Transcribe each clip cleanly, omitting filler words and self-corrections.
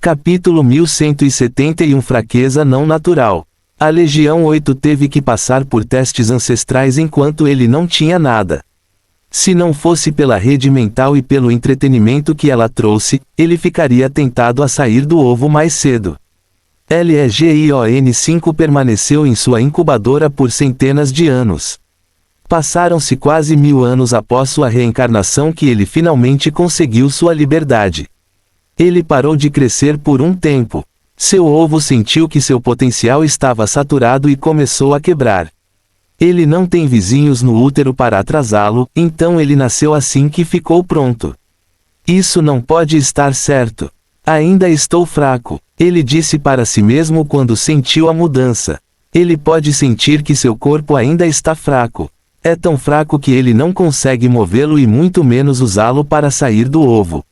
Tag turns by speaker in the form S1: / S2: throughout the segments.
S1: Capítulo 1171 Fraqueza não natural. A Legião 8 teve que passar por testes ancestrais enquanto ele não tinha nada. Se não fosse pela rede mental e pelo entretenimento que ela trouxe, ele ficaria tentado a sair do ovo mais cedo. Legion 5 permaneceu em sua incubadora por centenas de anos. Passaram-se quase 1000 anos após sua reencarnação que ele finalmente conseguiu sua liberdade. Ele parou de crescer por um tempo. Seu ovo sentiu que seu potencial estava saturado e começou a quebrar. Ele não tem vizinhos no útero para atrasá-lo, então ele nasceu assim que ficou pronto. Isso não pode estar certo. Ainda estou fraco, ele disse para si mesmo quando sentiu a mudança. Ele pode sentir que seu corpo ainda está fraco. É tão fraco que ele não consegue movê-lo e muito menos usá-lo para sair do ovo.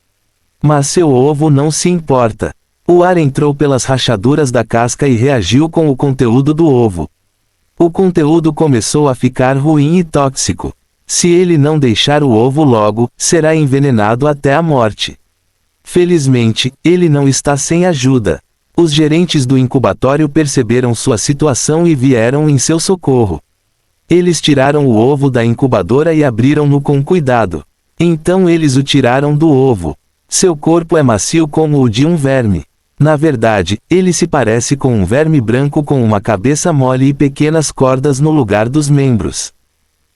S1: Mas seu ovo não se importa. O ar entrou pelas rachaduras da casca e reagiu com o conteúdo do ovo. O conteúdo começou a ficar ruim e tóxico. Se ele não deixar o ovo logo, será envenenado até a morte. Felizmente, ele não está sem ajuda. Os gerentes do incubatório perceberam sua situação e vieram em seu socorro. Eles tiraram o ovo da incubadora e abriram-no com cuidado. Então eles o tiraram do ovo. Seu corpo é macio como o de um verme. Na verdade, ele se parece com um verme branco com uma cabeça mole e pequenas cordas no lugar dos membros.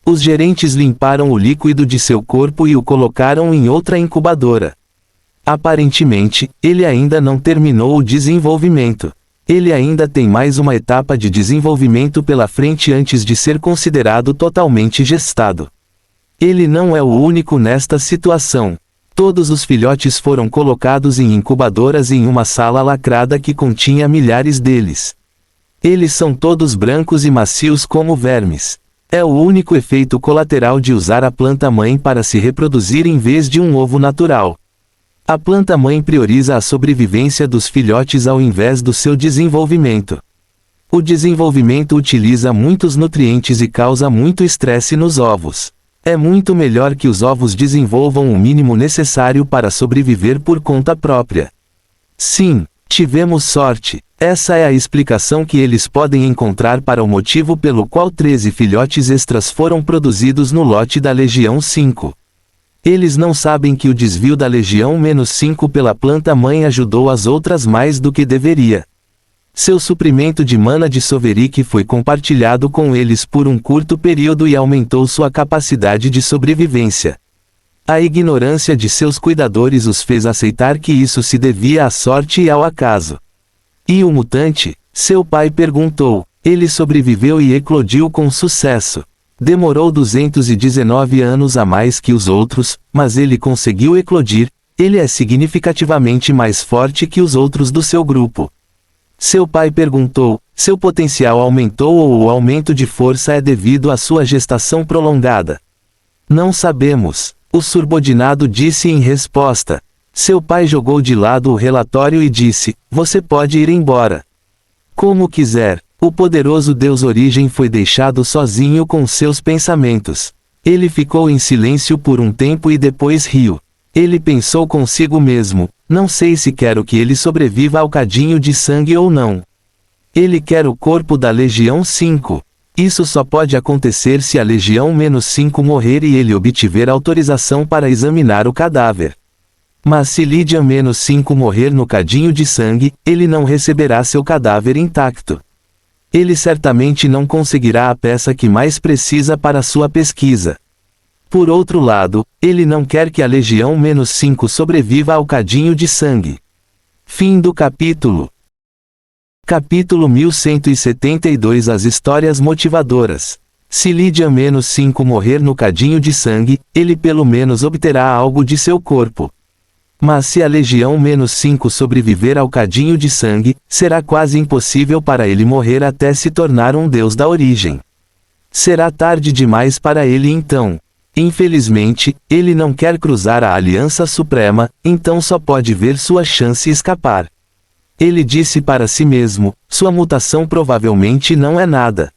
S1: Os gerentes limparam o líquido de seu corpo e o colocaram em outra incubadora. Aparentemente, ele ainda não terminou o desenvolvimento. Ele ainda tem mais uma etapa de desenvolvimento pela frente antes de ser considerado totalmente gestado. Ele não é o único nesta situação. Todos os filhotes foram colocados em incubadoras em uma sala lacrada que continha milhares deles. Eles são todos brancos e macios como vermes. É o único efeito colateral de usar a planta-mãe para se reproduzir em vez de um ovo natural. A planta-mãe prioriza a sobrevivência dos filhotes ao invés do seu desenvolvimento. O desenvolvimento utiliza muitos nutrientes e causa muito estresse nos ovos. É muito melhor que os ovos desenvolvam o mínimo necessário para sobreviver por conta própria. Sim, tivemos sorte. Essa é a explicação que eles podem encontrar para o motivo pelo qual 13 filhotes extras foram produzidos no lote da Legião 5. Eles não sabem que o desvio da Legião-5 pela planta-mãe ajudou as outras mais do que deveria. Seu suprimento de mana de Soverick foi compartilhado com eles por um curto período e aumentou sua capacidade de sobrevivência. A ignorância de seus cuidadores os fez aceitar que isso se devia à sorte e ao acaso. E o mutante? Seu pai perguntou. Ele sobreviveu e eclodiu com sucesso. Demorou 219 anos a mais que os outros, mas ele conseguiu eclodir. Ele é significativamente mais forte que os outros do seu grupo. Seu pai perguntou, seu potencial aumentou ou o aumento de força é devido à sua gestação prolongada? Não sabemos, o subordinado disse em resposta. Seu pai jogou de lado o relatório e disse, você pode ir embora. Como quiser, o poderoso Deus Origem foi deixado sozinho com seus pensamentos. Ele ficou em silêncio por um tempo e depois riu. Ele pensou consigo mesmo, não sei se quero que ele sobreviva ao cadinho de sangue ou não. Ele quer o corpo da Legião 5. Isso só pode acontecer se a Legião-5 morrer e ele obtiver autorização para examinar o cadáver. Mas se Lydian-5 morrer no cadinho de sangue, ele não receberá seu cadáver intacto. Ele certamente não conseguirá a peça que mais precisa para sua pesquisa. Por outro lado, ele não quer que a Legião-5 sobreviva ao cadinho de sangue. Fim do capítulo. Capítulo 1172 As histórias motivadoras. Se Lydian-5 morrer no cadinho de sangue, ele pelo menos obterá algo de seu corpo. Mas se a Legião-5 sobreviver ao cadinho de sangue, será quase impossível para ele morrer até se tornar um deus da origem. Será tarde demais para ele então. Infelizmente, ele não quer cruzar a Aliança Suprema, então só pode ver sua chance escapar. Ele disse para si mesmo, sua mutação provavelmente não é nada.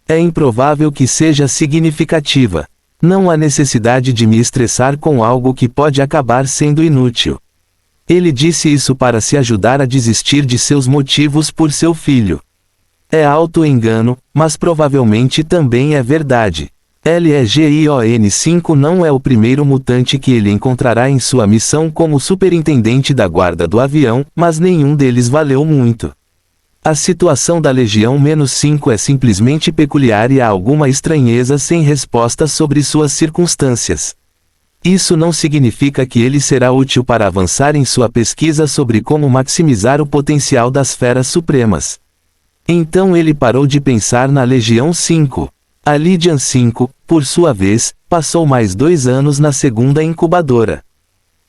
S1: É improvável que seja significativa. Não há necessidade de me estressar com algo que pode acabar sendo inútil. Ele disse isso para se ajudar a desistir de seus motivos por seu filho. É auto-engano, mas provavelmente também é verdade. Legion 5 não é o primeiro mutante que ele encontrará em sua missão como superintendente da guarda do avião, mas nenhum deles valeu muito. A situação da Legião-5 é simplesmente peculiar e há alguma estranheza sem resposta sobre suas circunstâncias. Isso não significa que ele será útil para avançar em sua pesquisa sobre como maximizar o potencial das feras supremas. Então ele parou de pensar na Legião 5. A Legion 5, por sua vez, passou mais 2 anos na segunda incubadora.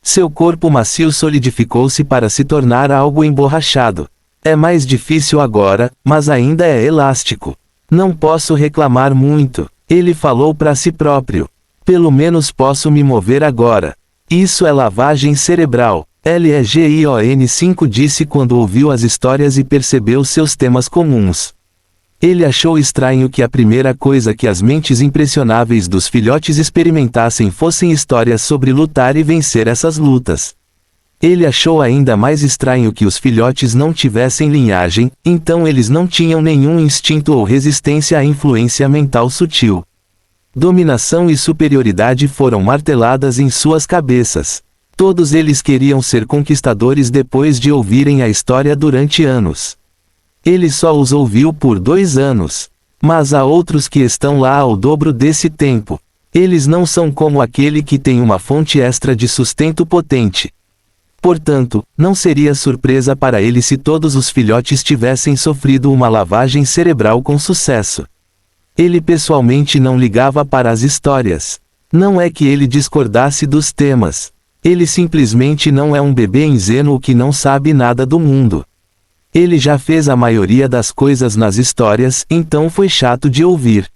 S1: Seu corpo macio solidificou-se para se tornar algo emborrachado. É mais difícil agora, mas ainda é elástico. Não posso reclamar muito, ele falou para si próprio. Pelo menos posso me mover agora. Isso é lavagem cerebral. Legion 5 disse quando ouviu as histórias e percebeu seus temas comuns. Ele achou estranho que a primeira coisa que as mentes impressionáveis dos filhotes experimentassem fossem histórias sobre lutar e vencer essas lutas. Ele achou ainda mais estranho que os filhotes não tivessem linhagem, então eles não tinham nenhum instinto ou resistência à influência mental sutil. Dominação e superioridade foram marteladas em suas cabeças. Todos eles queriam ser conquistadores depois de ouvirem a história durante anos. Ele só os ouviu por 2 anos. Mas há outros que estão lá ao dobro desse tempo. Eles não são como aquele que tem uma fonte extra de sustento potente. Portanto, não seria surpresa para ele se todos os filhotes tivessem sofrido uma lavagem cerebral com sucesso. Ele pessoalmente não ligava para as histórias. Não é que ele discordasse dos temas. Ele simplesmente não é um bebê ingênuo que não sabe nada do mundo. Ele já fez a maioria das coisas nas histórias, então foi chato de ouvir.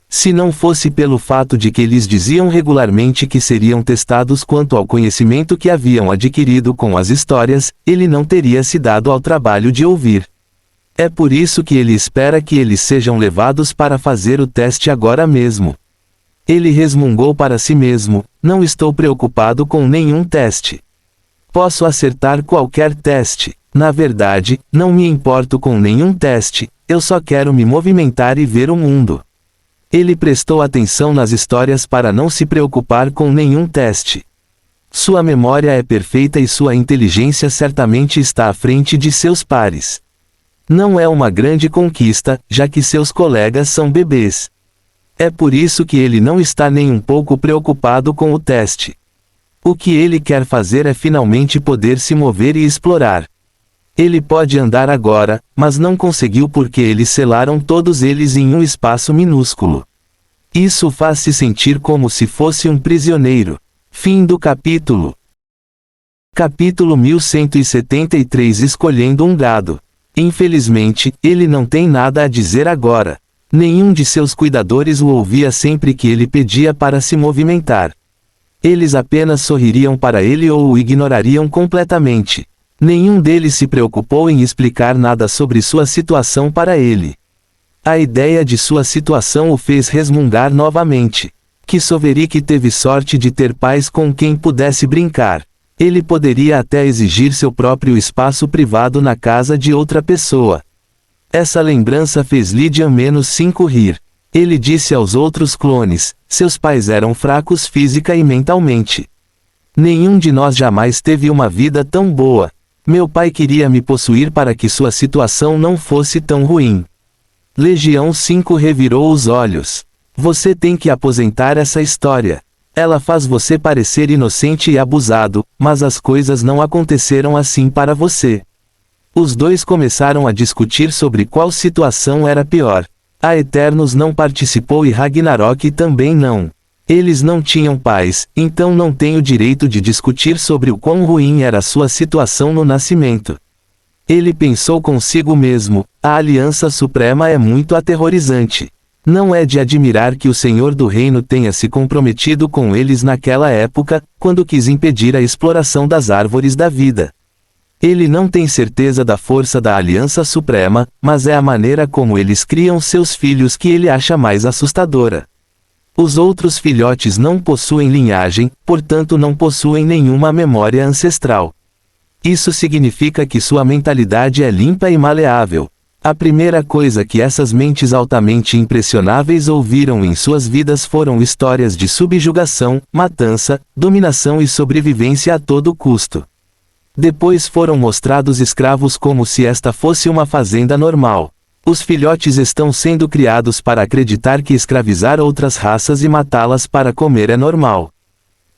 S1: Se não fosse pelo fato de que eles diziam regularmente que seriam testados quanto ao conhecimento que haviam adquirido com as histórias, ele não teria se dado ao trabalho de ouvir. É por isso que ele espera que eles sejam levados para fazer o teste agora mesmo. Ele resmungou para si mesmo: não estou preocupado com nenhum teste. Posso acertar qualquer teste. Na verdade, não me importo com nenhum teste, eu só quero me movimentar e ver o mundo. Ele prestou atenção nas histórias para não se preocupar com nenhum teste. Sua memória é perfeita e sua inteligência certamente está à frente de seus pares. Não é uma grande conquista, já que seus colegas são bebês. É por isso que ele não está nem um pouco preocupado com o teste. O que ele quer fazer é finalmente poder se mover e explorar. Ele pode andar agora, mas não conseguiu porque eles selaram todos eles em um espaço minúsculo. Isso faz se sentir como se fosse um prisioneiro. Fim do capítulo. Capítulo 1173 Escolhendo um gado. Infelizmente, ele não tem nada a dizer agora. Nenhum de seus cuidadores o ouvia sempre que ele pedia para se movimentar. Eles apenas sorririam para ele ou o ignorariam completamente. Nenhum deles se preocupou em explicar nada sobre sua situação para ele. A ideia de sua situação o fez resmungar novamente. Que Soverick teve sorte de ter pais com quem pudesse brincar. Ele poderia até exigir seu próprio espaço privado na casa de outra pessoa. Essa lembrança fez Legion-5 rir. Ele disse aos outros clones: seus pais eram fracos física e mentalmente. Nenhum de nós jamais teve uma vida tão boa. Meu pai queria me possuir para que sua situação não fosse tão ruim. Legião-5 revirou os olhos. Você tem que aposentar essa história. Ela faz você parecer inocente e abusado, mas as coisas não aconteceram assim para você. Os dois começaram a discutir sobre qual situação era pior. A Eternos não participou e Ragnarok também não. Eles não tinham pais, então não têm o direito de discutir sobre o quão ruim era sua situação no nascimento. Ele pensou consigo mesmo: a Aliança Suprema é muito aterrorizante. Não é de admirar que o Senhor do Reino tenha se comprometido com eles naquela época, quando quis impedir a exploração das árvores da vida. Ele não tem certeza da força da Aliança Suprema, mas é a maneira como eles criam seus filhos que ele acha mais assustadora. Os outros filhotes não possuem linhagem, portanto não possuem nenhuma memória ancestral. Isso significa que sua mentalidade é limpa e maleável. A primeira coisa que essas mentes altamente impressionáveis ouviram em suas vidas foram histórias de subjugação, matança, dominação e sobrevivência a todo custo. Depois foram mostrados escravos como se esta fosse uma fazenda normal. Os filhotes estão sendo criados para acreditar que escravizar outras raças e matá-las para comer é normal.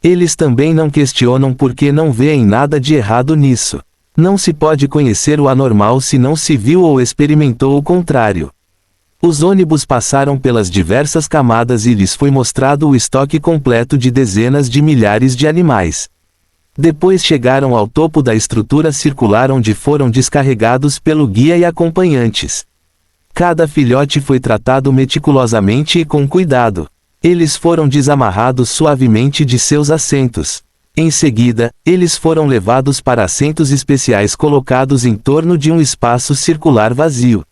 S1: Eles também não questionam porque não veem nada de errado nisso. Não se pode conhecer o anormal se não se viu ou experimentou o contrário. Os ônibus passaram pelas diversas camadas e lhes foi mostrado o estoque completo de dezenas de milhares de animais. Depois chegaram ao topo da estrutura circular onde foram descarregados pelo guia e acompanhantes. Cada filhote foi tratado meticulosamente e com cuidado. Eles foram desamarrados suavemente de seus assentos. Em seguida, eles foram levados para assentos especiais colocados em torno de um espaço circular vazio.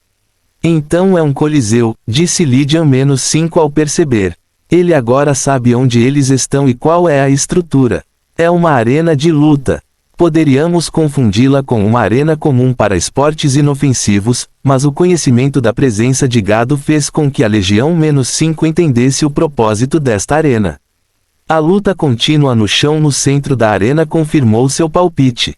S1: Então é um coliseu, disse Lydian-5 ao perceber. Ele agora sabe onde eles estão e qual é a estrutura. É uma arena de luta. Poderíamos confundi-la com uma arena comum para esportes inofensivos, mas o conhecimento da presença de gado fez com que a Legião-5 entendesse o propósito desta arena. A luta contínua no chão no centro da arena confirmou seu palpite.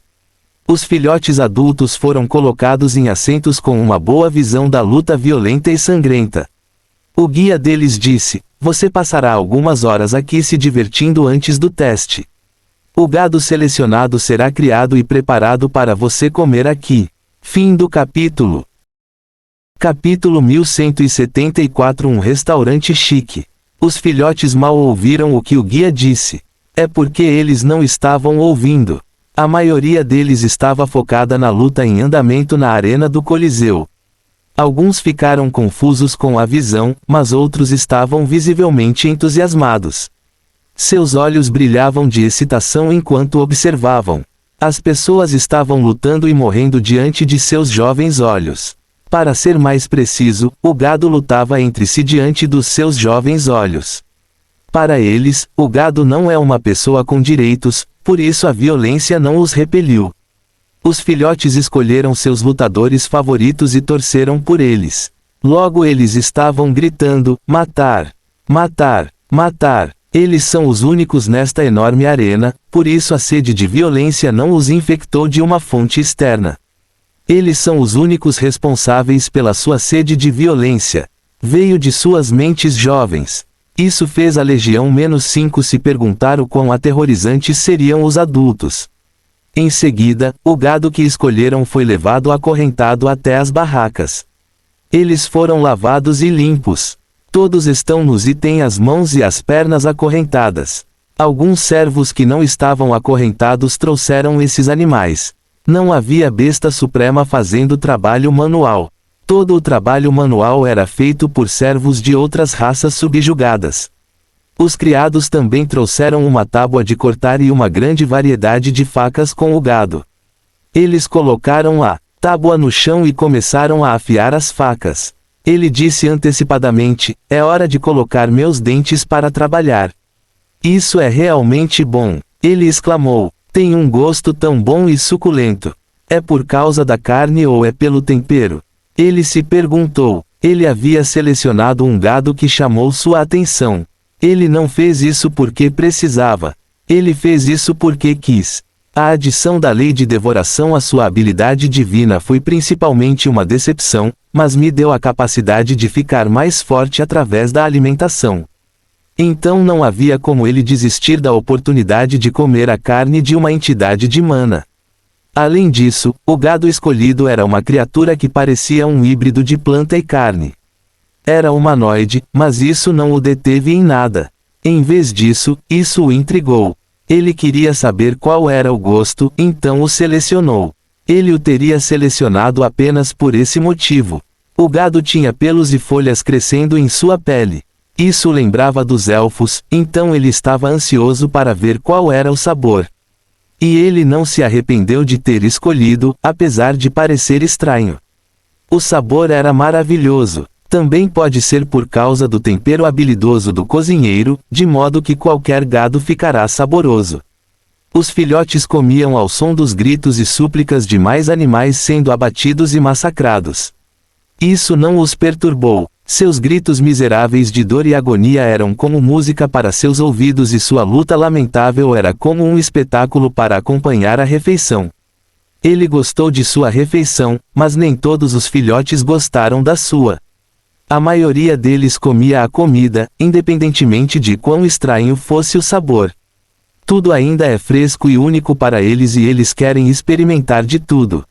S1: Os filhotes adultos foram colocados em assentos com uma boa visão da luta violenta e sangrenta. O guia deles disse: "Você passará algumas horas aqui se divertindo antes do teste. O gado selecionado será criado e preparado para você comer aqui." Fim do capítulo. Capítulo 1174. Um restaurante chique. Os filhotes mal ouviram o que o guia disse. É porque eles não estavam ouvindo. A maioria deles estava focada na luta em andamento na arena do Coliseu. Alguns ficaram confusos com a visão, mas outros estavam visivelmente entusiasmados. Seus olhos brilhavam de excitação enquanto observavam. As pessoas estavam lutando e morrendo diante de seus jovens olhos. Para ser mais preciso, o gado lutava entre si diante dos seus jovens olhos. Para eles, o gado não é uma pessoa com direitos, por isso a violência não os repeliu. Os filhotes escolheram seus lutadores favoritos e torceram por eles. Logo eles estavam gritando: "Matar! Matar! Matar!" Eles são os únicos nesta enorme arena, por isso a sede de violência não os infectou de uma fonte externa. Eles são os únicos responsáveis pela sua sede de violência. Veio de suas mentes jovens. Isso fez a Legião-5 se perguntar o quão aterrorizantes seriam os adultos. Em seguida, o gado que escolheram foi levado acorrentado até as barracas. Eles foram lavados e limpos. Todos estão nus e têm as mãos e as pernas acorrentadas. Alguns servos que não estavam acorrentados trouxeram esses animais. Não havia besta suprema fazendo trabalho manual. Todo o trabalho manual era feito por servos de outras raças subjugadas. Os criados também trouxeram uma tábua de cortar e uma grande variedade de facas com o gado. Eles colocaram a tábua no chão e começaram a afiar as facas. Ele disse antecipadamente: "É hora de colocar meus dentes para trabalhar." "Isso é realmente bom," ele exclamou. "Tem um gosto tão bom e suculento. É por causa da carne ou é pelo tempero?" Ele se perguntou. Ele havia selecionado um gado que chamou sua atenção. Ele não fez isso porque precisava. Ele fez isso porque quis. A adição da lei de devoração à sua habilidade divina foi principalmente uma decepção, mas me deu a capacidade de ficar mais forte através da alimentação. Então não havia como ele desistir da oportunidade de comer a carne de uma entidade de mana. Além disso, o gado escolhido era uma criatura que parecia um híbrido de planta e carne. Era humanoide, mas isso não o deteve em nada. Em vez disso, isso o intrigou. Ele queria saber qual era o gosto, então o selecionou. Ele o teria selecionado apenas por esse motivo. O gado tinha pelos e folhas crescendo em sua pele. Isso lembrava dos elfos, então ele estava ansioso para ver qual era o sabor. E ele não se arrependeu de ter escolhido, apesar de parecer estranho. O sabor era maravilhoso. Também pode ser por causa do tempero habilidoso do cozinheiro, de modo que qualquer gado ficará saboroso. Os filhotes comiam ao som dos gritos e súplicas de mais animais sendo abatidos e massacrados. Isso não os perturbou. Seus gritos miseráveis de dor e agonia eram como música para seus ouvidos e sua luta lamentável era como um espetáculo para acompanhar a refeição. Ele gostou de sua refeição, mas nem todos os filhotes gostaram da sua. A maioria deles comia a comida, independentemente de quão estranho fosse o sabor. Tudo ainda é fresco e único para eles e eles querem experimentar de tudo.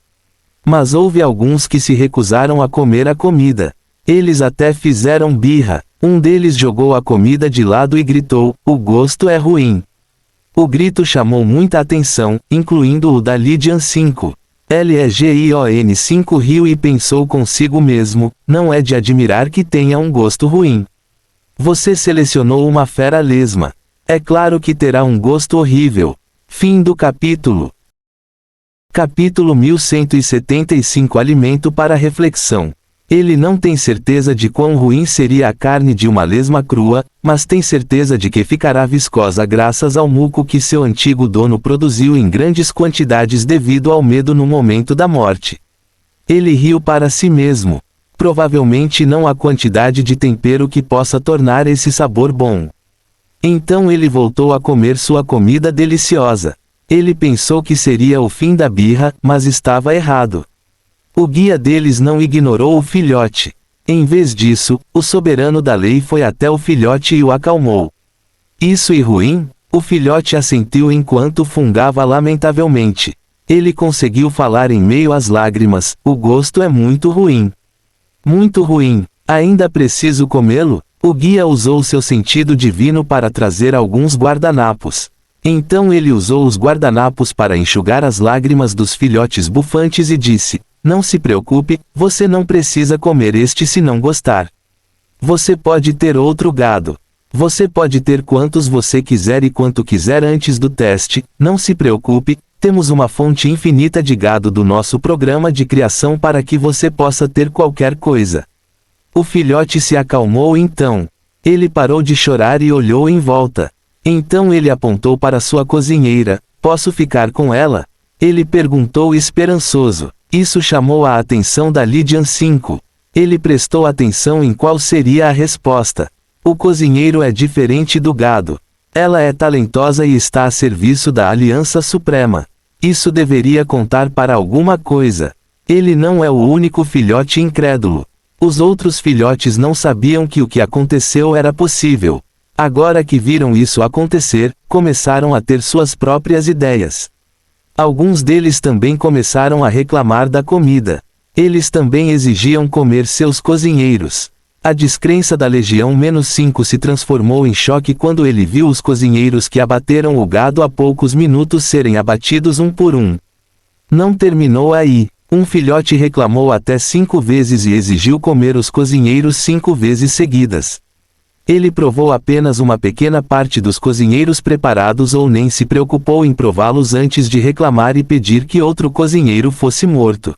S1: Mas houve alguns que se recusaram a comer a comida. Eles até fizeram birra. Um deles jogou a comida de lado e gritou: "O gosto é ruim." O grito chamou muita atenção, incluindo o da Lydian 5. Legion 5 riu e pensou consigo mesmo: não é de admirar que tenha um gosto ruim. Você selecionou uma fera lesma. É claro que terá um gosto horrível. Fim do capítulo. Capítulo 1175 Alimento para reflexão. Ele não tem certeza de quão ruim seria a carne de uma lesma crua, mas tem certeza de que ficará viscosa graças ao muco que seu antigo dono produziu em grandes quantidades devido ao medo no momento da morte. Ele riu para si mesmo. Provavelmente não há quantidade de tempero que possa tornar esse sabor bom. Então ele voltou a comer sua comida deliciosa. Ele pensou que seria o fim da birra, mas estava errado. O guia deles não ignorou o filhote. Em vez disso, o soberano da lei foi até o filhote e o acalmou. Isso é ruim? O filhote assentiu enquanto fungava lamentavelmente. Ele conseguiu falar em meio às lágrimas: "O gosto é muito ruim. Muito ruim. Ainda preciso comê-lo?" O guia usou seu sentido divino para trazer alguns guardanapos. Então ele usou os guardanapos para enxugar as lágrimas dos filhotes bufantes e disse: "Não se preocupe, você não precisa comer este se não gostar. Você pode ter outro gado. Você pode ter quantos você quiser e quanto quiser antes do teste, não se preocupe, temos uma fonte infinita de gado do nosso programa de criação para que você possa ter qualquer coisa." O filhote se acalmou então. Ele parou de chorar e olhou em volta. Então ele apontou para sua cozinheira: "Posso ficar com ela?" Ele perguntou esperançoso. Isso chamou a atenção da Lydian 5. Ele prestou atenção em qual seria a resposta. O cozinheiro é diferente do gado. Ela é talentosa e está a serviço da Aliança Suprema. Isso deveria contar para alguma coisa. Ele não é o único filhote incrédulo. Os outros filhotes não sabiam que o que aconteceu era possível. Agora que viram isso acontecer, começaram a ter suas próprias ideias. Alguns deles também começaram a reclamar da comida. Eles também exigiam comer seus cozinheiros. A descrença da Legião -5 se transformou em choque quando ele viu os cozinheiros que abateram o gado há poucos minutos serem abatidos um por um. Não terminou aí. Um filhote reclamou até 5 vezes e exigiu comer os cozinheiros 5 vezes seguidas. Ele provou apenas uma pequena parte dos cozinheiros preparados ou nem se preocupou em prová-los antes de reclamar e pedir que outro cozinheiro fosse morto.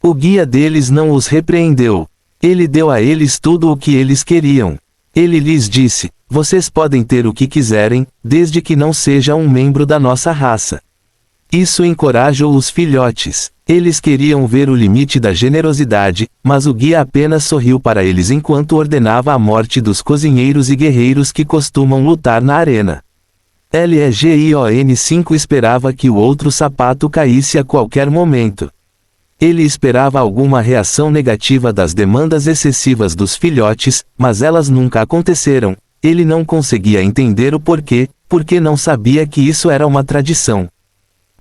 S1: O guia deles não os repreendeu. Ele deu a eles tudo o que eles queriam. Ele lhes disse: "Vocês podem ter o que quiserem, desde que não seja um membro da nossa raça." Isso encorajou os filhotes. Eles queriam ver o limite da generosidade, mas o guia apenas sorriu para eles enquanto ordenava a morte dos cozinheiros e guerreiros que costumam lutar na arena. Legion 5 esperava que o outro sapato caísse a qualquer momento. Ele esperava alguma reação negativa das demandas excessivas dos filhotes, mas elas nunca aconteceram. Ele não conseguia entender o porquê, porque não sabia que isso era uma tradição.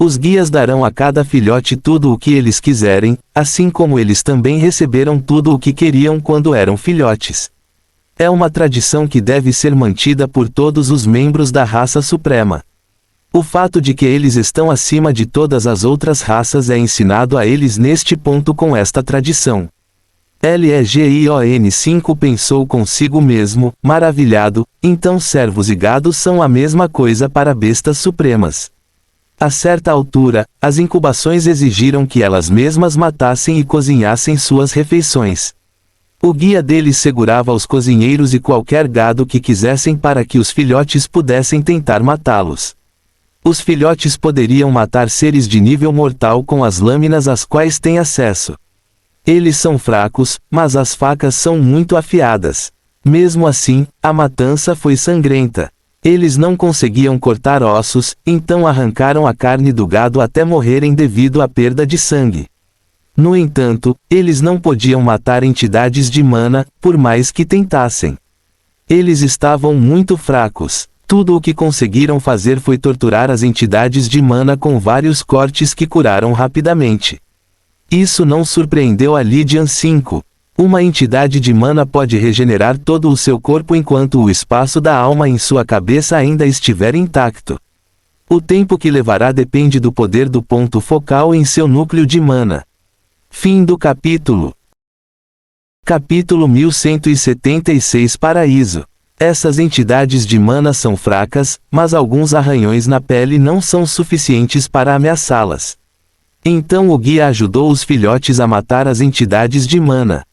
S1: Os guias darão a cada filhote tudo o que eles quiserem, assim como eles também receberam tudo o que queriam quando eram filhotes. É uma tradição que deve ser mantida por todos os membros da raça suprema. O fato de que eles estão acima de todas as outras raças é ensinado a eles neste ponto com esta tradição. Legion 5 pensou consigo mesmo, maravilhado: então servos e gados são a mesma coisa para bestas supremas. A certa altura, as incubações exigiram que elas mesmas matassem e cozinhassem suas refeições. O guia deles segurava os cozinheiros e qualquer gado que quisessem para que os filhotes pudessem tentar matá-los. Os filhotes poderiam matar seres de nível mortal com as lâminas às quais têm acesso. Eles são fracos, mas as facas são muito afiadas. Mesmo assim, a matança foi sangrenta. Eles não conseguiam cortar ossos, então arrancaram a carne do gado até morrerem devido à perda de sangue. No entanto, eles não podiam matar entidades de mana, por mais que tentassem. Eles estavam muito fracos. Tudo o que conseguiram fazer foi torturar as entidades de mana com vários cortes que curaram rapidamente. Isso não surpreendeu a Lydian 5. Uma entidade de mana pode regenerar todo o seu corpo enquanto o espaço da alma em sua cabeça ainda estiver intacto. O tempo que levará depende do poder do ponto focal em seu núcleo de mana. Fim do capítulo. Capítulo 1176 Paraíso. Essas entidades de mana são fracas, mas alguns arranhões na pele não são suficientes para ameaçá-las. Então o guia ajudou os filhotes a matar as entidades de mana.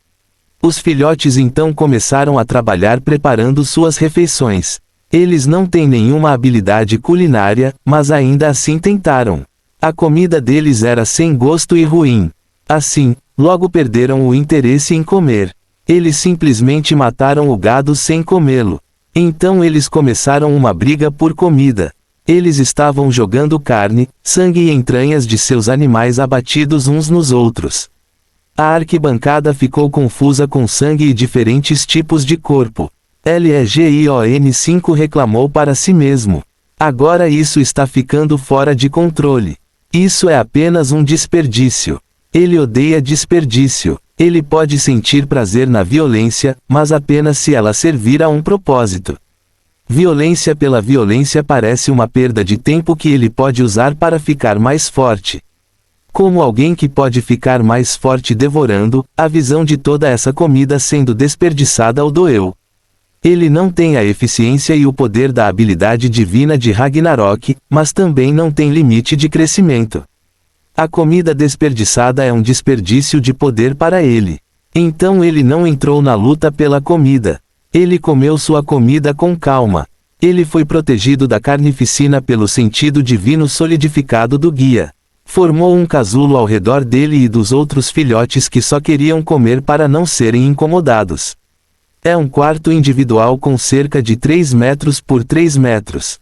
S1: Os filhotes então começaram a trabalhar preparando suas refeições. Eles não têm nenhuma habilidade culinária, mas ainda assim tentaram. A comida deles era sem gosto e ruim. Assim, logo perderam o interesse em comer. Eles simplesmente mataram o gado sem comê-lo. Então eles começaram uma briga por comida. Eles estavam jogando carne, sangue e entranhas de seus animais abatidos uns nos outros. A arquibancada ficou confusa com sangue e diferentes tipos de corpo. Legion 5 reclamou para si mesmo. Agora isso está ficando fora de controle. Isso é apenas um desperdício. Ele odeia desperdício. Ele pode sentir prazer na violência, mas apenas se ela servir a um propósito. Violência pela violência parece uma perda de tempo que ele pode usar para ficar mais forte. Como alguém que pode ficar mais forte devorando, a visão de toda essa comida sendo desperdiçada o doeu. Ele não tem a eficiência e o poder da habilidade divina de Ragnarok, mas também não tem limite de crescimento. A comida desperdiçada é um desperdício de poder para ele. Então ele não entrou na luta pela comida. Ele comeu sua comida com calma. Ele foi protegido da carnificina pelo sentido divino solidificado do guia. Formou um casulo ao redor dele e dos outros filhotes que só queriam comer para não serem incomodados. É um quarto individual com cerca de 3 metros por 3 metros.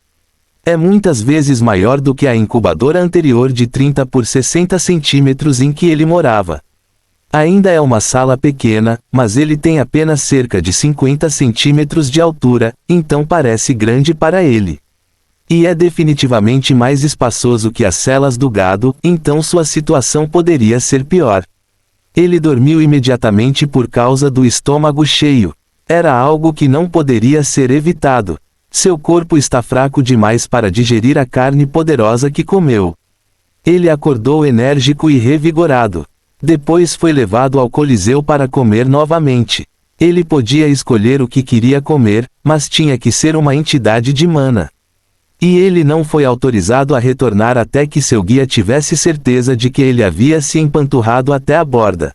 S1: É muitas vezes maior do que a incubadora anterior de 30 por 60 centímetros em que ele morava. Ainda é uma sala pequena, mas ele tem apenas cerca de 50 centímetros de altura, então parece grande para ele. E é definitivamente mais espaçoso que as celas do gado, então sua situação poderia ser pior. Ele dormiu imediatamente por causa do estômago cheio. Era algo que não poderia ser evitado. Seu corpo está fraco demais para digerir a carne poderosa que comeu. Ele acordou enérgico e revigorado. Depois foi levado ao Coliseu para comer novamente. Ele podia escolher o que queria comer, mas tinha que ser uma entidade de mana. E ele não foi autorizado a retornar até que seu guia tivesse certeza de que ele havia se empanturrado até a borda.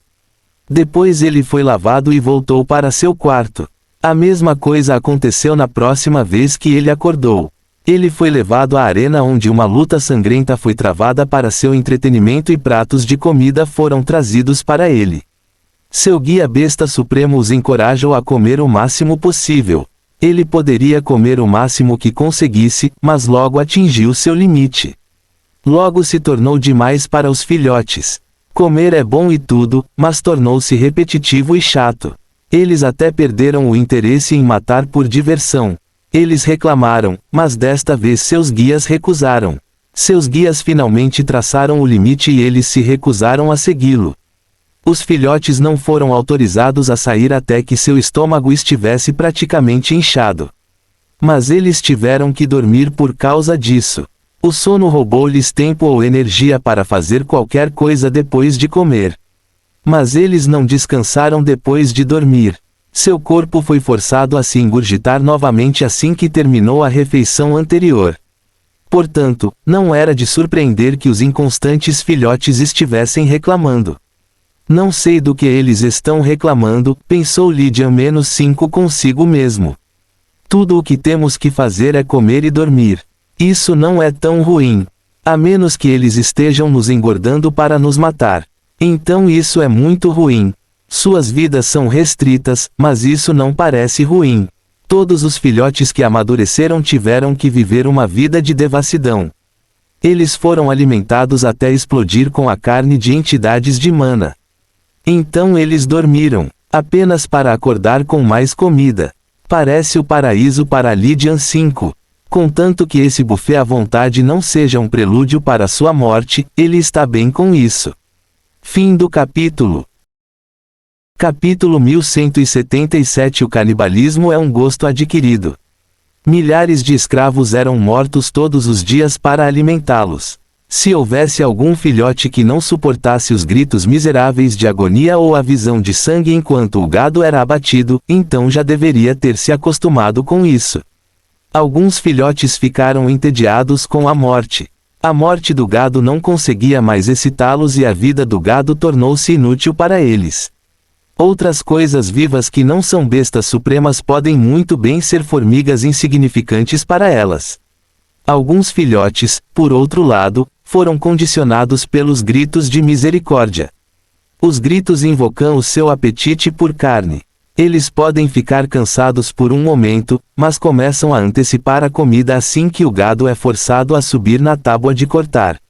S1: Depois ele foi lavado e voltou para seu quarto. A mesma coisa aconteceu na próxima vez que ele acordou. Ele foi levado à arena onde uma luta sangrenta foi travada para seu entretenimento e pratos de comida foram trazidos para ele. Seu guia besta supremo os encorajou a comer o máximo possível. Ele poderia comer o máximo que conseguisse, mas logo atingiu seu limite. Logo se tornou demais para os filhotes. Comer é bom e tudo, mas tornou-se repetitivo e chato. Eles até perderam o interesse em matar por diversão. Eles reclamaram, mas desta vez seus guias recusaram. Seus guias finalmente traçaram o limite e eles se recusaram a segui-lo. Os filhotes não foram autorizados a sair até que seu estômago estivesse praticamente inchado. Mas eles tiveram que dormir por causa disso. O sono roubou-lhes tempo ou energia para fazer qualquer coisa depois de comer. Mas eles não descansaram depois de dormir. Seu corpo foi forçado a se engurgitar novamente assim que terminou a refeição anterior. Portanto, não era de surpreender que os inconstantes filhotes estivessem reclamando. Não sei do que eles estão reclamando, pensou Lydian-5 consigo mesmo. Tudo o que temos que fazer é comer e dormir. Isso não é tão ruim. A menos que eles estejam nos engordando para nos matar. Então isso é muito ruim. Suas vidas são restritas, mas isso não parece ruim. Todos os filhotes que amadureceram tiveram que viver uma vida de devassidão. Eles foram alimentados até explodir com a carne de entidades de mana. Então eles dormiram, apenas para acordar com mais comida. Parece o paraíso para Lydian 5. Contanto que esse buffet à vontade não seja um prelúdio para sua morte, ele está bem com isso. Fim do capítulo. Capítulo 1177. O canibalismo é um gosto adquirido. Milhares de escravos eram mortos todos os dias para alimentá-los. Se houvesse algum filhote que não suportasse os gritos miseráveis de agonia ou a visão de sangue enquanto o gado era abatido, então já deveria ter se acostumado com isso. Alguns filhotes ficaram entediados com a morte. A morte do gado não conseguia mais excitá-los e a vida do gado tornou-se inútil para eles. Outras coisas vivas que não são bestas supremas podem muito bem ser formigas insignificantes para elas. Alguns filhotes, por outro lado, foram condicionados pelos gritos de misericórdia. Os gritos invocam o seu apetite por carne. Eles podem ficar cansados por um momento, mas começam a antecipar a comida assim que o gado é forçado a subir na tábua de cortar.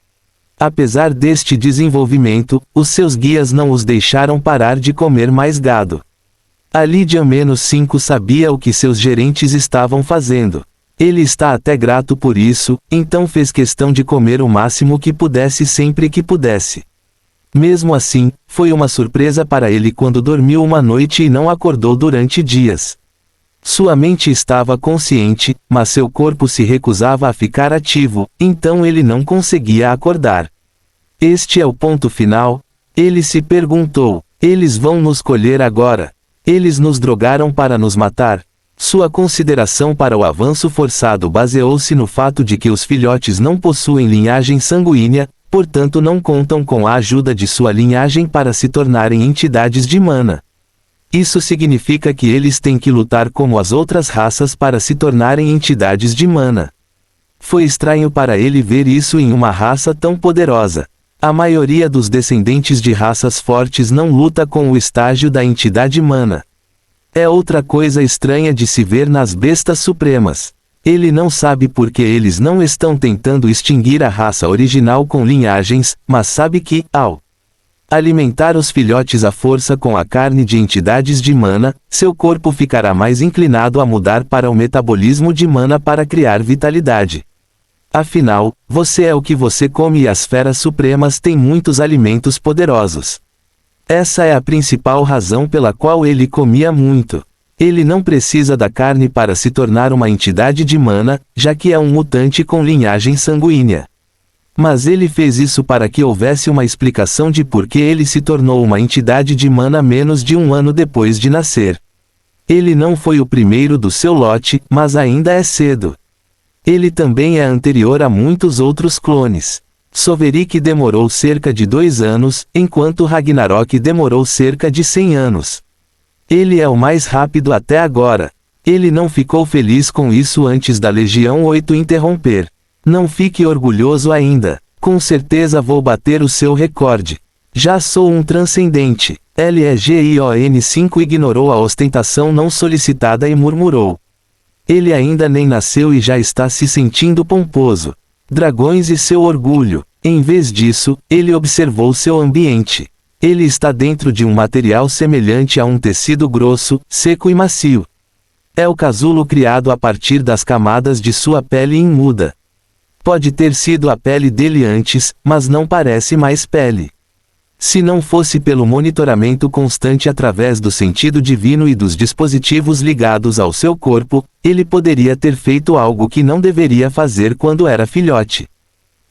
S1: Apesar deste desenvolvimento, os seus guias não os deixaram parar de comer mais gado. A Lydian-5 sabia o que seus gerentes estavam fazendo. Ele está até grato por isso, então fez questão de comer o máximo que pudesse sempre que pudesse. Mesmo assim, foi uma surpresa para ele quando dormiu uma noite e não acordou durante dias. Sua mente estava consciente, mas seu corpo se recusava a ficar ativo, então ele não conseguia acordar. Este é o ponto final? Ele se perguntou. Eles vão nos colher agora. Eles nos drogaram para nos matar. Sua consideração para o avanço forçado baseou-se no fato de que os filhotes não possuem linhagem sanguínea, portanto não contam com a ajuda de sua linhagem para se tornarem entidades de mana. Isso significa que eles têm que lutar como as outras raças para se tornarem entidades de mana. Foi estranho para ele ver isso em uma raça tão poderosa. A maioria dos descendentes de raças fortes não luta com o estágio da entidade mana. É outra coisa estranha de se ver nas bestas supremas. Ele não sabe por que eles não estão tentando extinguir a raça original com linhagens, mas sabe que, ao alimentar os filhotes à força com a carne de entidades de mana, seu corpo ficará mais inclinado a mudar para o metabolismo de mana para criar vitalidade. Afinal, você é o que você come e as feras supremas têm muitos alimentos poderosos. Essa é a principal razão pela qual ele comia muito. Ele não precisa da carne para se tornar uma entidade de mana, já que é um mutante com linhagem sanguínea. Mas ele fez isso para que houvesse uma explicação de por que ele se tornou uma entidade de mana menos de um ano depois de nascer. Ele não foi o primeiro do seu lote, mas ainda é cedo. Ele também é anterior a muitos outros clones. Soverik demorou cerca de 2 anos, enquanto Ragnarok demorou cerca de 100 anos. Ele é o mais rápido até agora. Ele não ficou feliz com isso antes da Legião 8 interromper. Não fique orgulhoso ainda. Com certeza vou bater o seu recorde. Já sou um transcendente. Legion 5 ignorou a ostentação não solicitada e murmurou. Ele ainda nem nasceu e já está se sentindo pomposo. Dragões e seu orgulho. Em vez disso, ele observou seu ambiente. Ele está dentro de um material semelhante a um tecido grosso, seco e macio. É o casulo criado a partir das camadas de sua pele imuda. Pode ter sido a pele dele antes, mas não parece mais pele. Se não fosse pelo monitoramento constante através do sentido divino e dos dispositivos ligados ao seu corpo, ele poderia ter feito algo que não deveria fazer quando era filhote.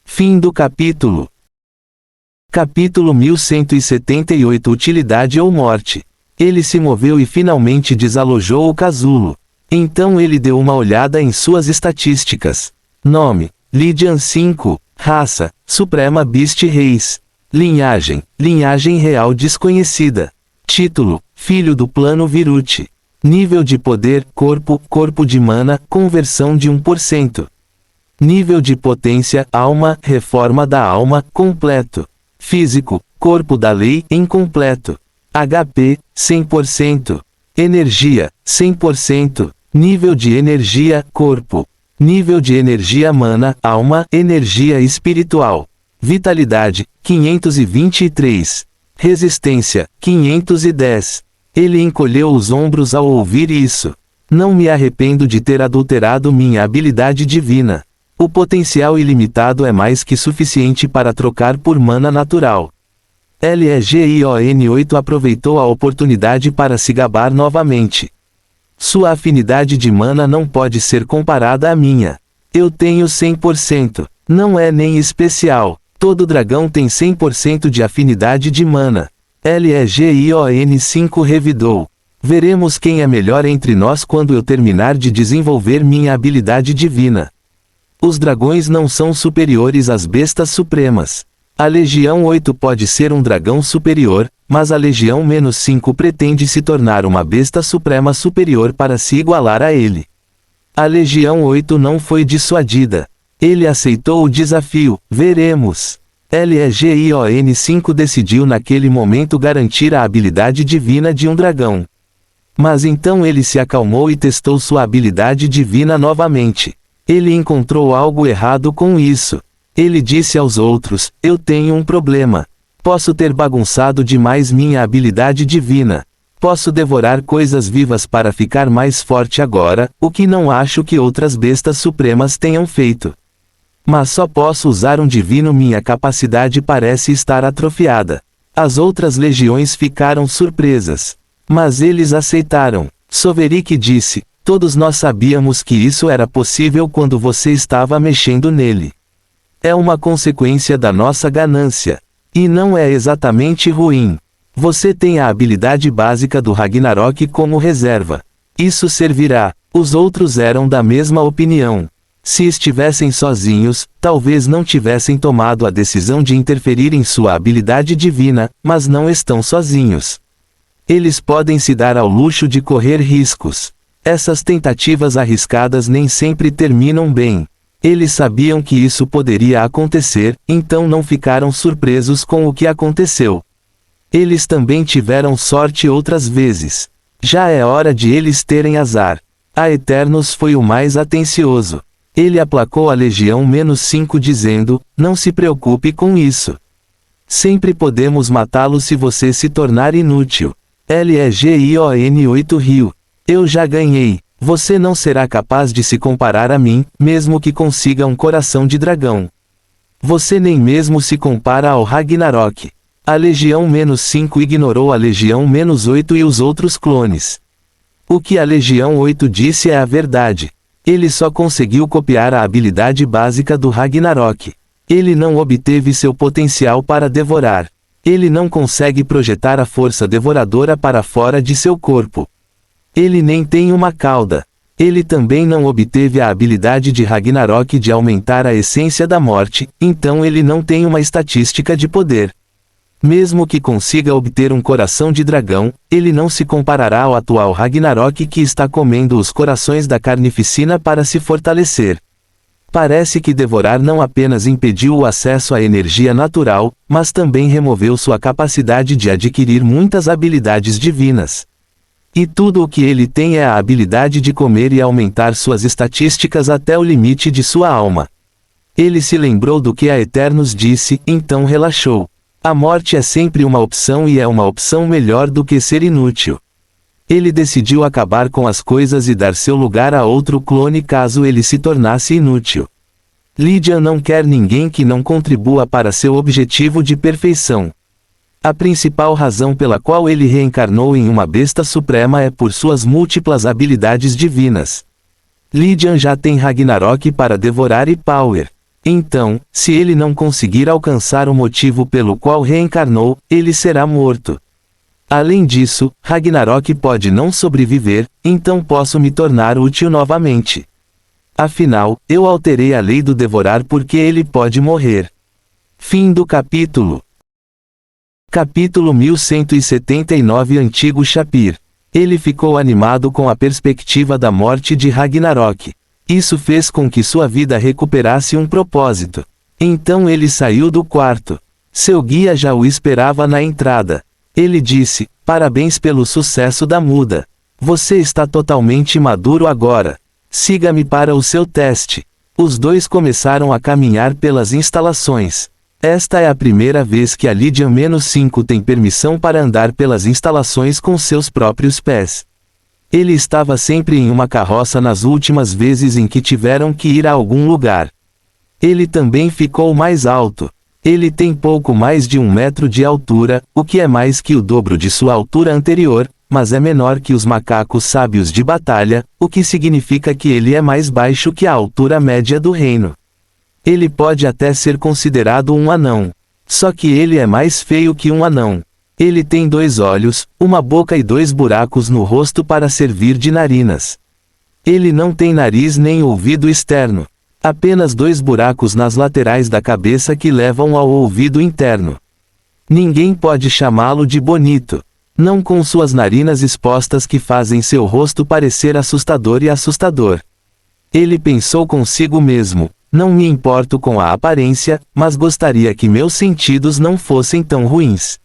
S1: Fim do capítulo. Capítulo 1178. Utilidade ou morte. Ele se moveu e finalmente desalojou o casulo. Então ele deu uma olhada em suas estatísticas. Nome: Lydian 5. Raça: Suprema Beast Race. Linhagem real desconhecida. Título: Filho do plano Viruti. Nível de poder: corpo de mana, conversão de 1%. Nível de potência, alma, reforma da alma, completo. Físico, corpo da lei, incompleto. HP, 100%. Energia, 100%. Nível de energia, corpo. Nível de energia mana, alma, energia espiritual. Vitalidade, 523. Resistência, 510. Ele encolheu os ombros ao ouvir isso. Não me arrependo de ter adulterado minha habilidade divina. O potencial ilimitado é mais que suficiente para trocar por mana natural. Legion 8 aproveitou a oportunidade para se gabar novamente. Sua afinidade de mana não pode ser comparada à minha. Eu tenho 100%. Não é nem especial. Todo dragão tem 100% de afinidade de mana. Legion 5 revidou. Veremos quem é melhor entre nós quando eu terminar de desenvolver minha habilidade divina. Os dragões não são superiores às bestas supremas. A Legião 8 pode ser um dragão superior, mas a Legião -5 pretende se tornar uma besta suprema superior para se igualar a ele. A Legião 8 não foi dissuadida. Ele aceitou o desafio, veremos. Legion 5 decidiu naquele momento garantir a habilidade divina de um dragão. Mas então ele se acalmou e testou sua habilidade divina novamente. Ele encontrou algo errado com isso. Ele disse aos outros, eu tenho um problema. Posso ter bagunçado demais minha habilidade divina. Posso devorar coisas vivas para ficar mais forte agora, o que não acho que outras bestas supremas tenham feito. Mas só posso usar um divino, minha capacidade parece estar atrofiada. As outras legiões ficaram surpresas. Mas eles aceitaram. Soverick disse, todos nós sabíamos que isso era possível quando você estava mexendo nele. É uma consequência da nossa ganância. E não é exatamente ruim. Você tem a habilidade básica do Ragnarok como reserva. Isso servirá. Os outros eram da mesma opinião. Se estivessem sozinhos, talvez não tivessem tomado a decisão de interferir em sua habilidade divina, mas não estão sozinhos. Eles podem se dar ao luxo de correr riscos. Essas tentativas arriscadas nem sempre terminam bem. Eles sabiam que isso poderia acontecer, então não ficaram surpresos com o que aconteceu. Eles também tiveram sorte outras vezes. Já é hora de eles terem azar. A Eternos foi o mais atencioso. Ele aplacou a Legião -5 dizendo, não se preocupe com isso. Sempre podemos matá-lo se você se tornar inútil. Legion 8 riu. Eu já ganhei. Você não será capaz de se comparar a mim, mesmo que consiga um coração de dragão. Você nem mesmo se compara ao Ragnarok. A Legião -5 ignorou a Legião -8 e os outros clones. O que a Legião 8 disse é a verdade. Ele só conseguiu copiar a habilidade básica do Ragnarok. Ele não obteve seu potencial para devorar. Ele não consegue projetar a força devoradora para fora de seu corpo. Ele nem tem uma cauda. Ele também não obteve a habilidade de Ragnarok de aumentar a essência da morte, então ele não tem uma estatística de poder. Mesmo que consiga obter um coração de dragão, ele não se comparará ao atual Ragnarok que está comendo os corações da carnificina para se fortalecer. Parece que devorar não apenas impediu o acesso à energia natural, mas também removeu sua capacidade de adquirir muitas habilidades divinas. E tudo o que ele tem é a habilidade de comer e aumentar suas estatísticas até o limite de sua alma. Ele se lembrou do que a Eternos disse, então relaxou. A morte é sempre uma opção e é uma opção melhor do que ser inútil. Ele decidiu acabar com as coisas e dar seu lugar a outro clone caso ele se tornasse inútil. Lydian não quer ninguém que não contribua para seu objetivo de perfeição. A principal razão pela qual ele reencarnou em uma besta suprema é por suas múltiplas habilidades divinas. Lydian já tem Ragnarok para devorar e Power. Então, se ele não conseguir alcançar o motivo pelo qual reencarnou, ele será morto. Além disso, Ragnarok pode não sobreviver, então posso me tornar útil novamente. Afinal, eu alterei a lei do devorar porque ele pode morrer. Fim do capítulo. Capítulo 1179 Antigo Shapir. Ele ficou animado com a perspectiva da morte de Ragnarok. Isso fez com que sua vida recuperasse um propósito. Então ele saiu do quarto. Seu guia já o esperava na entrada. Ele disse: "Parabéns pelo sucesso da muda. Você está totalmente maduro agora. Siga-me para o seu teste." Os dois começaram a caminhar pelas instalações. Esta é a primeira vez que a Lydian-5 tem permissão para andar pelas instalações com seus próprios pés. Ele estava sempre em uma carroça nas últimas vezes em que tiveram que ir a algum lugar. Ele também ficou mais alto. Ele tem pouco mais de 1 metro de altura, o que é mais que o dobro de sua altura anterior, mas é menor que os macacos sábios de batalha, o que significa que ele é mais baixo que a altura média do reino. Ele pode até ser considerado um anão. Só que ele é mais feio que um anão. Ele tem 2 olhos, uma boca e 2 buracos no rosto para servir de narinas. Ele não tem nariz nem ouvido externo. Apenas 2 buracos nas laterais da cabeça que levam ao ouvido interno. Ninguém pode chamá-lo de bonito. Não com suas narinas expostas que fazem seu rosto parecer assustador e assustador. Ele pensou consigo mesmo: "Não me importo com a aparência, mas gostaria que meus sentidos não fossem tão ruins."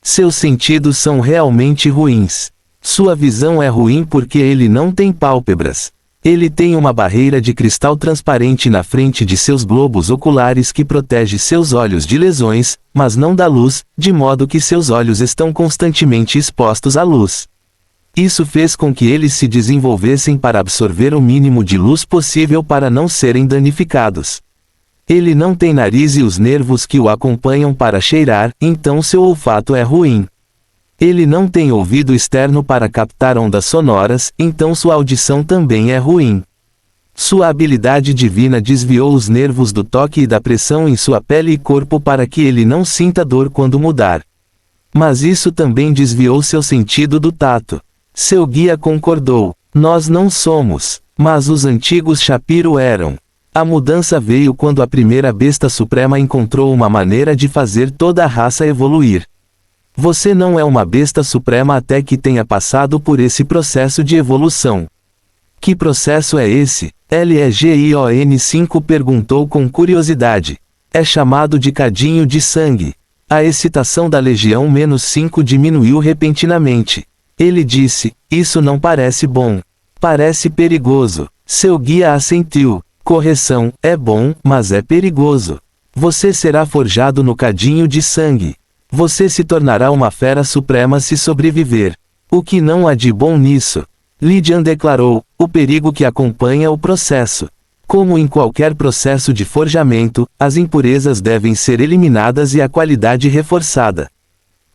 S1: Seus sentidos são realmente ruins. Sua visão é ruim porque ele não tem pálpebras. Ele tem uma barreira de cristal transparente na frente de seus globos oculares que protege seus olhos de lesões, mas não da luz, de modo que seus olhos estão constantemente expostos à luz. Isso fez com que eles se desenvolvessem para absorver o mínimo de luz possível para não serem danificados. Ele não tem nariz e os nervos que o acompanham para cheirar, então seu olfato é ruim. Ele não tem ouvido externo para captar ondas sonoras, então sua audição também é ruim. Sua habilidade divina desviou os nervos do toque e da pressão em sua pele e corpo para que ele não sinta dor quando mudar. Mas isso também desviou seu sentido do tato. Seu guia concordou: "Nós não somos, mas os antigos Shapiro eram." A mudança veio quando a primeira besta suprema encontrou uma maneira de fazer toda a raça evoluir. Você não é uma besta suprema até que tenha passado por esse processo de evolução. Que processo é esse? Legion-5 perguntou com curiosidade. É chamado de cadinho de sangue. A excitação da Legião-5 diminuiu repentinamente. Ele disse: "Isso não parece bom. Parece perigoso." Seu guia assentiu. Correção: é bom, mas é perigoso. Você será forjado no cadinho de sangue. Você se tornará uma fera suprema se sobreviver. O que não há de bom nisso? Lydian declarou: "O perigo que acompanha o processo. Como em qualquer processo de forjamento, as impurezas devem ser eliminadas e a qualidade reforçada.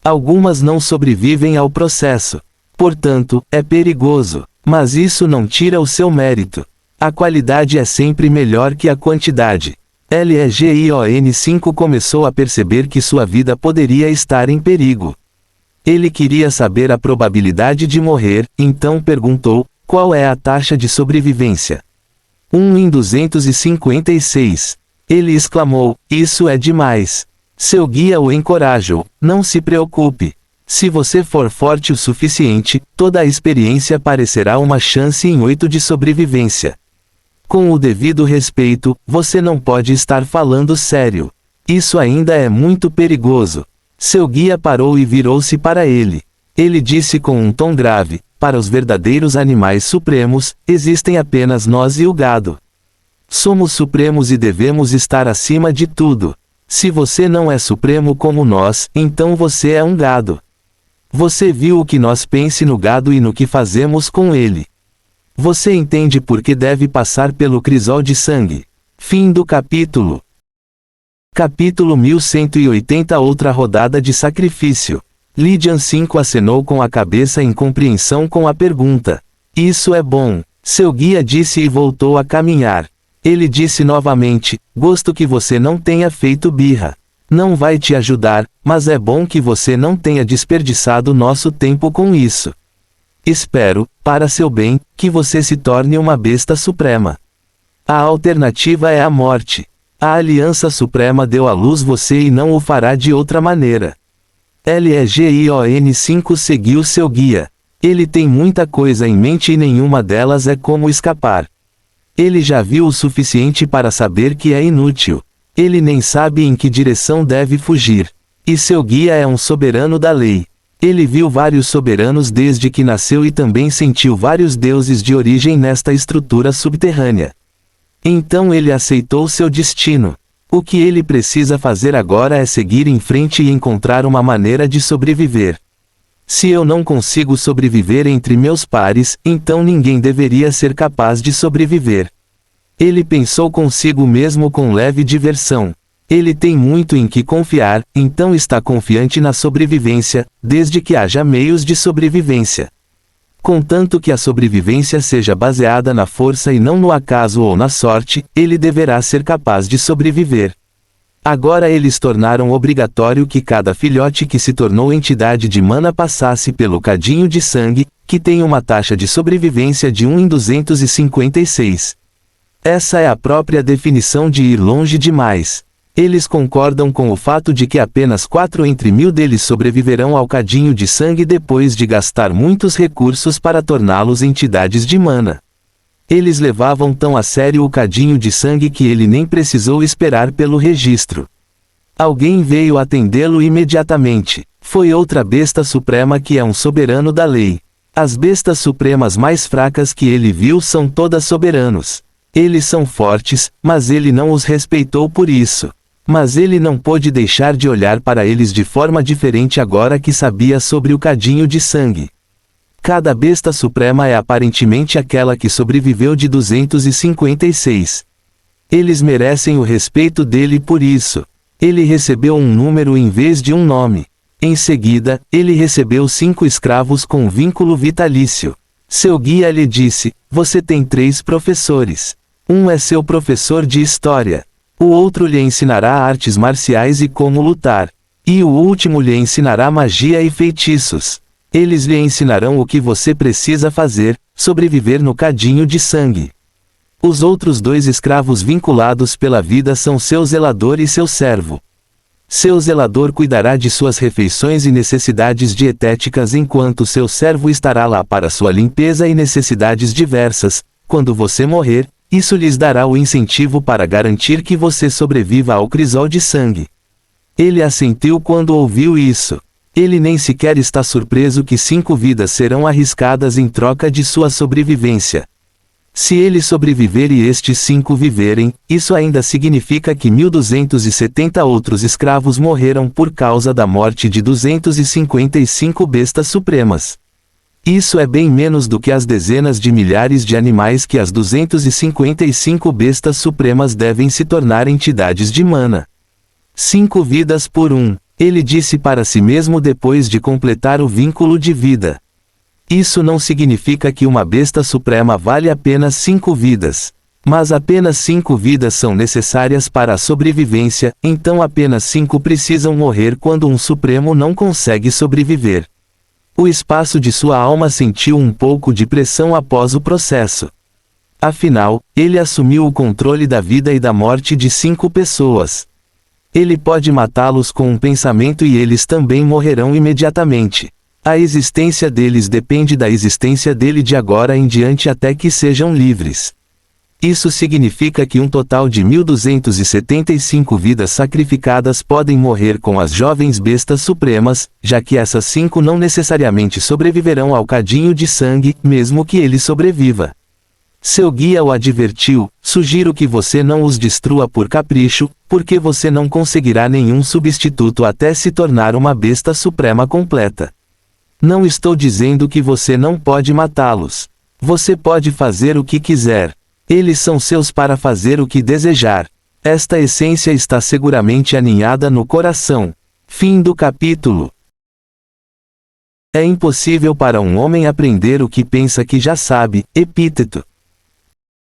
S1: Algumas não sobrevivem ao processo. Portanto, é perigoso. Mas isso não tira o seu mérito. A qualidade é sempre melhor que a quantidade." Legion-5 começou a perceber que sua vida poderia estar em perigo. Ele queria saber a probabilidade de morrer, então perguntou: "Qual é a taxa de sobrevivência?" 1 em 256. Ele exclamou: "Isso é demais." Seu guia o encorajou: "Não se preocupe. Se você for forte o suficiente, toda a experiência parecerá uma chance em 8 de sobrevivência. Com o devido respeito, você não pode estar falando sério. Isso ainda é muito perigoso." Seu guia parou e virou-se para ele. Ele disse com um tom grave: "Para os verdadeiros animais supremos, existem apenas nós e o gado. Somos supremos e devemos estar acima de tudo. Se você não é supremo como nós, então você é um gado. Você viu o que nós pense no gado e no que fazemos com ele. Você entende por que deve passar pelo crisol de sangue." Fim do capítulo. Capítulo 1180. Outra rodada de sacrifício. Lydian-5 acenou com a cabeça em compreensão com a pergunta: "Isso é bom." Seu guia disse e voltou a caminhar. Ele disse novamente: "Gosto que você não tenha feito birra. Não vai te ajudar, mas é bom que você não tenha desperdiçado nosso tempo com isso. Espero, para seu bem, que você se torne uma besta suprema. A alternativa é a morte. A Aliança Suprema deu à luz você e não o fará de outra maneira." Legion-5 seguiu seu guia. Ele tem muita coisa em mente e nenhuma delas é como escapar. Ele já viu o suficiente para saber que é inútil. Ele nem sabe em que direção deve fugir. E seu guia é um soberano da lei. Ele viu vários soberanos desde que nasceu e também sentiu vários deuses de origem nesta estrutura subterrânea. Então ele aceitou seu destino. O que ele precisa fazer agora é seguir em frente e encontrar uma maneira de sobreviver. Se eu não consigo sobreviver entre meus pares, então ninguém deveria ser capaz de sobreviver. Ele pensou consigo mesmo com leve diversão. Ele tem muito em que confiar, então está confiante na sobrevivência, desde que haja meios de sobrevivência. Contanto que a sobrevivência seja baseada na força e não no acaso ou na sorte, ele deverá ser capaz de sobreviver. Agora eles tornaram obrigatório que cada filhote que se tornou entidade de mana passasse pelo cadinho de sangue, que tem uma taxa de sobrevivência de 1 em 256. Essa é a própria definição de ir longe demais. Eles concordam com o fato de que apenas 4 entre 1000 deles sobreviverão ao cadinho de sangue depois de gastar muitos recursos para torná-los entidades de mana. Eles levavam tão a sério o cadinho de sangue que ele nem precisou esperar pelo registro. Alguém veio atendê-lo imediatamente. Foi outra besta suprema que é um soberano da lei. As bestas supremas mais fracas que ele viu são todas soberanos. Eles são fortes, mas ele não os respeitou por isso. Mas ele não pôde deixar de olhar para eles de forma diferente agora que sabia sobre o cadinho de sangue. Cada besta suprema é aparentemente aquela que sobreviveu de 256. Eles merecem o respeito dele por isso. Ele recebeu um número em vez de um nome. Em seguida, ele recebeu 5 escravos com vínculo vitalício. Seu guia lhe disse: você tem 3 professores. Um é seu professor de história. O outro lhe ensinará artes marciais e como lutar. E o último lhe ensinará magia e feitiços. Eles lhe ensinarão o que você precisa fazer: sobreviver no cadinho de sangue. Os outros 2 escravos vinculados pela vida são seu zelador e seu servo. Seu zelador cuidará de suas refeições e necessidades dietéticas enquanto seu servo estará lá para sua limpeza e necessidades diversas. Quando você morrer, isso lhes dará o incentivo para garantir que você sobreviva ao crisol de sangue. Ele assentiu quando ouviu isso. Ele nem sequer está surpreso que 5 vidas serão arriscadas em troca de sua sobrevivência. Se ele sobreviver e estes 5 viverem, isso ainda significa que 1270 outros escravos morreram por causa da morte de 255 bestas supremas. Isso é bem menos do que as dezenas de milhares de animais que as 255 bestas supremas devem se tornar entidades de mana. 5 vidas por 1, ele disse para si mesmo depois de completar o vínculo de vida. Isso não significa que uma besta suprema vale apenas 5 vidas. Mas apenas 5 vidas são necessárias para a sobrevivência, então apenas 5 precisam morrer quando um supremo não consegue sobreviver. O espaço de sua alma sentiu um pouco de pressão após o processo. Afinal, ele assumiu o controle da vida e da morte de 5 pessoas. Ele pode matá-los com um pensamento e eles também morrerão imediatamente. A existência deles depende da existência dele de agora em diante até que sejam livres. Isso significa que um total de 1275 vidas sacrificadas podem morrer com as jovens bestas supremas, já que essas 5 não necessariamente sobreviverão ao cadinho de sangue, mesmo que ele sobreviva. Seu guia o advertiu: sugiro que você não os destrua por capricho, porque você não conseguirá nenhum substituto até se tornar uma besta suprema completa. Não estou dizendo que você não pode matá-los. Você pode fazer o que quiser. Eles são seus para fazer o que desejar. Esta essência está seguramente aninhada no coração. Fim do capítulo. É impossível para um homem aprender o que pensa que já sabe. Epíteto.